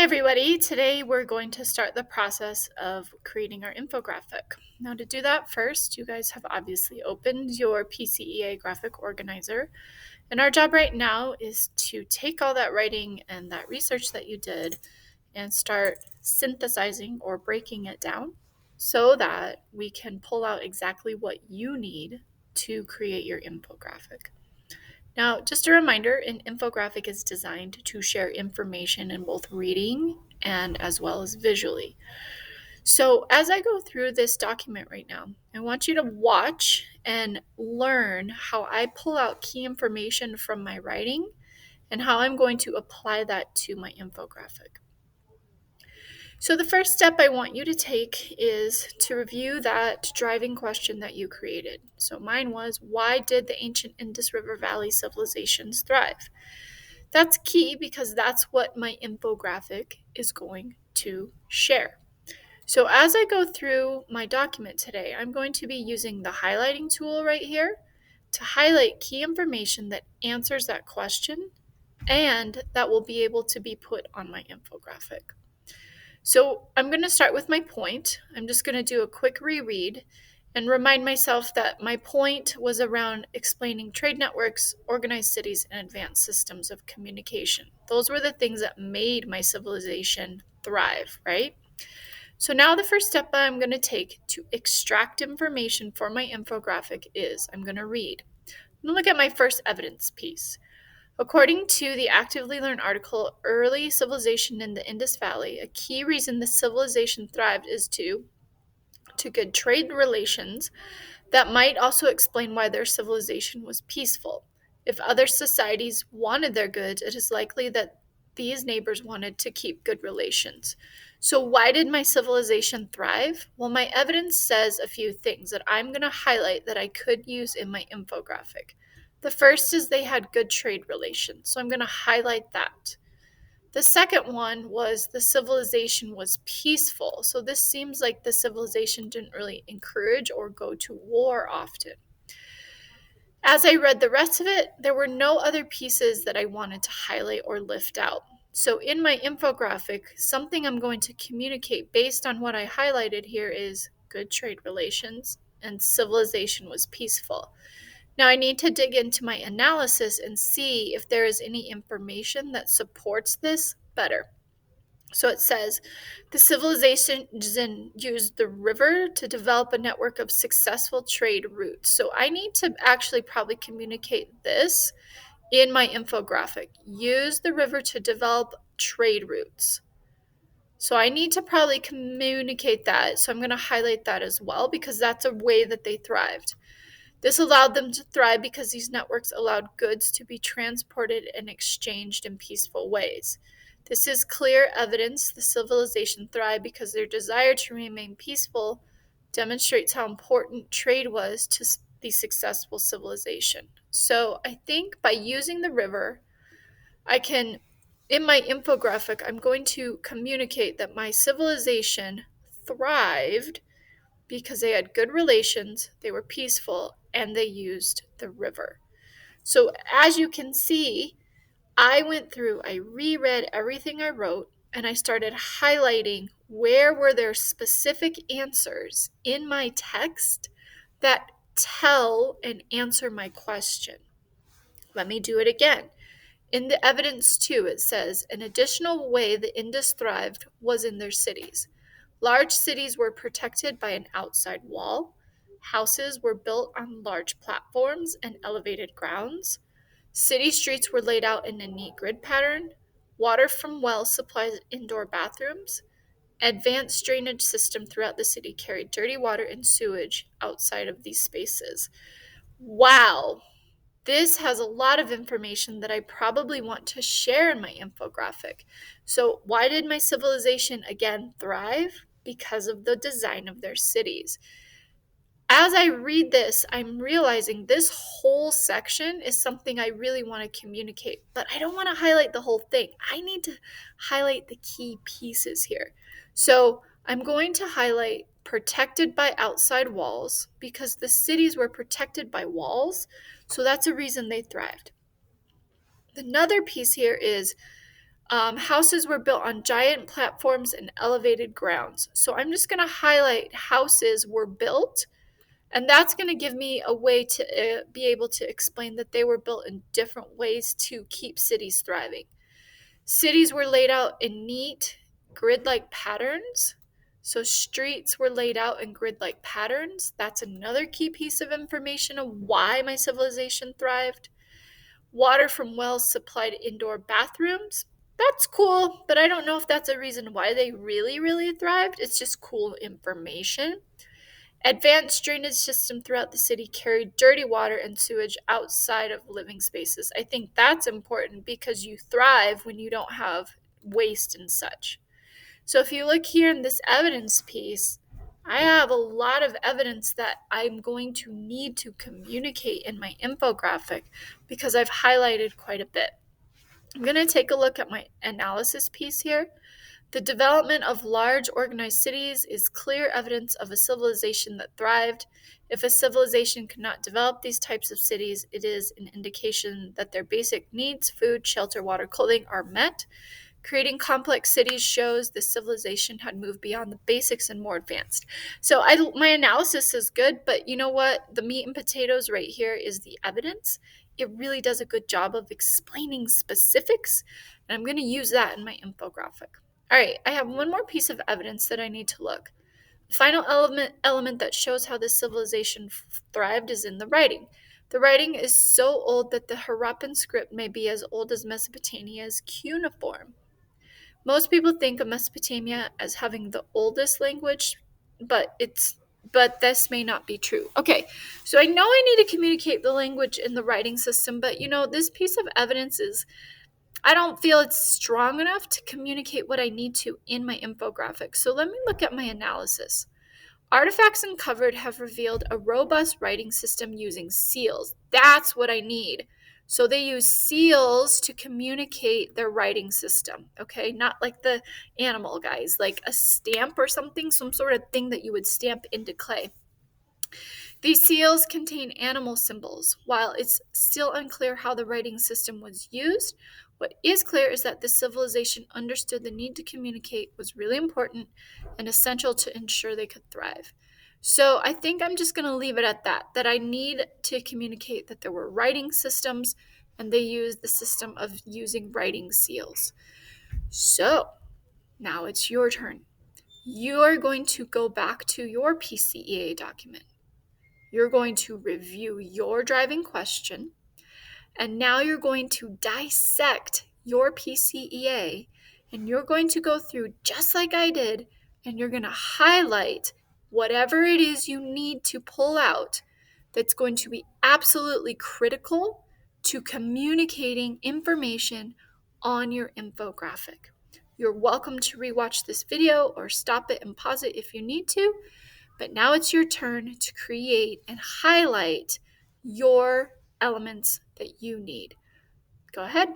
everybody. Today we're going to start the process of creating our infographic. Now to do that first, you guys have obviously opened your PCEA graphic organizer. And our job right now is to take all that writing and that research that you did and start synthesizing or breaking it down so that we can pull out exactly what you need to create your infographic. Now, just a reminder, an infographic is designed to share information in both reading and as well as visually. So, as I go through this document right now, I want you to watch and learn how I pull out key information from my writing and how I'm going to apply that to my infographic. So, the first step I want you to take is to review that driving question that you created. So, mine was, why did the ancient Indus River Valley civilizations thrive? That's key because that's what my infographic is going to share. So, as I go through my document today, I'm going to be using the highlighting tool right here to highlight key information that answers that question and that will be able to be put on my infographic. So I'm going to start with my point. I'm just going to do a quick reread and remind myself that my point was around explaining trade networks, organized cities, and advanced systems of communication. Those were the things that made my civilization thrive, right? So now the first step that I'm going to take to extract information for my infographic is I'm going to read. I'm going to look at my first evidence piece. According to the Actively Learned article, Early Civilization in the Indus Valley, a key reason the civilization thrived is due to good trade relations that might also explain why their civilization was peaceful. If other societies wanted their goods, it is likely that these neighbors wanted to keep good relations. So, why did my civilization thrive? Well, my evidence says a few things that I'm going to highlight that I could use in my infographic. The first is they had good trade relations, so I'm going to highlight that. The second one was the civilization was peaceful. So this seems like the civilization didn't really encourage or go to war often. As I read the rest of it, there were no other pieces that I wanted to highlight or lift out. So in my infographic, something I'm going to communicate based on what I highlighted here is good trade relations and civilization was peaceful. Now I need to dig into my analysis and see if there is any information that supports this better. So it says the civilization used the river to develop a network of successful trade routes. So I need to actually probably communicate this in my infographic. Use the river to develop trade routes. So I need to probably communicate that. So I'm going to highlight that as well because that's a way that they thrived. This allowed them to thrive because these networks allowed goods to be transported and exchanged in peaceful ways. This is clear evidence the civilization thrived because their desire to remain peaceful demonstrates how important trade was to the successful civilization. So I think by using the river, I can, in my infographic, I'm going to communicate that my civilization thrived because they had good relations, they were peaceful, and they used the river. So as you can see, I went through, I reread everything I wrote, and I started highlighting where were there specific answers in my text that tell and answer my question. Let me do it again. In the evidence too, it says an additional way the Indus thrived was in their cities. Large cities were protected by an outside wall. Houses were built on large platforms and elevated grounds. City streets were laid out in a neat grid pattern. Water from wells supplied indoor bathrooms. Advanced drainage system throughout the city carried dirty water and sewage outside of these spaces. Wow, this has a lot of information that I probably want to share in my infographic. So, why did my civilization again thrive? Because of the design of their cities. As I read this, I'm realizing this whole section is something I really want to communicate, but I don't want to highlight the whole thing. I need to highlight the key pieces here. So, I'm going to highlight protected by outside walls because the cities were protected by walls, so that's a reason they thrived. Another piece here is Houses were built on giant platforms and elevated grounds. So I'm just going to highlight houses were built, and that's going to give me a way to be able to explain that they were built in different ways to keep cities thriving. Cities were laid out in neat, grid like patterns. So streets were laid out in grid like patterns. That's another key piece of information of why my civilization thrived. Water from wells supplied indoor bathrooms. That's cool, but I don't know if that's a reason why they really, really thrived. It's just cool information. Advanced drainage system throughout the city carried dirty water and sewage outside of living spaces. I think that's important because you thrive when you don't have waste and such. So if you look here in this evidence piece, I have a lot of evidence that I'm going to need to communicate in my infographic because I've highlighted quite a bit. I'm going to take a look at my analysis piece here. The development of large organized cities is clear evidence of a civilization that thrived. If a civilization could not develop these types of cities, it is an indication that their basic needs, food, shelter, water, clothing, are met. Creating complex cities shows the civilization had moved beyond the basics and more advanced. So my analysis is good, but you know what? The meat and potatoes right here is the evidence. It really does a good job of explaining specifics, and I'm going to use that in my infographic. All right, I have one more piece of evidence that I need to look. The final element that shows how this civilization thrived is in the writing. The writing is so old that the Harappan script may be as old as Mesopotamia's cuneiform. Most people think of Mesopotamia as having the oldest language, but this may not be true. Okay, so I know I need to communicate the language in the writing system, but this piece of evidence is, I don't feel it's strong enough to communicate what I need to in my infographic. So let me look at my analysis. Artifacts uncovered have revealed a robust writing system using seals. That's what I need. So they use seals to communicate their writing system, okay? Not like the animal guys, like a stamp or something, some sort of thing that you would stamp into clay. These seals contain animal symbols. While it's still unclear how the writing system was used, what is clear is that the civilization understood the need to communicate was really important and essential to ensure they could thrive. So I think I'm just going to leave it at that I need to communicate that there were writing systems and they used the system of using writing seals. So now it's your turn. You are going to go back to your PCEA document. You're going to review your driving question, and now you're going to dissect your PCEA, and you're going to go through just like I did, and you're going to highlight whatever it is you need to pull out that's going to be absolutely critical to communicating information on your infographic. You're welcome to rewatch this video or stop it and pause it if you need to. But now it's your turn to create and highlight your elements that you need. Go ahead.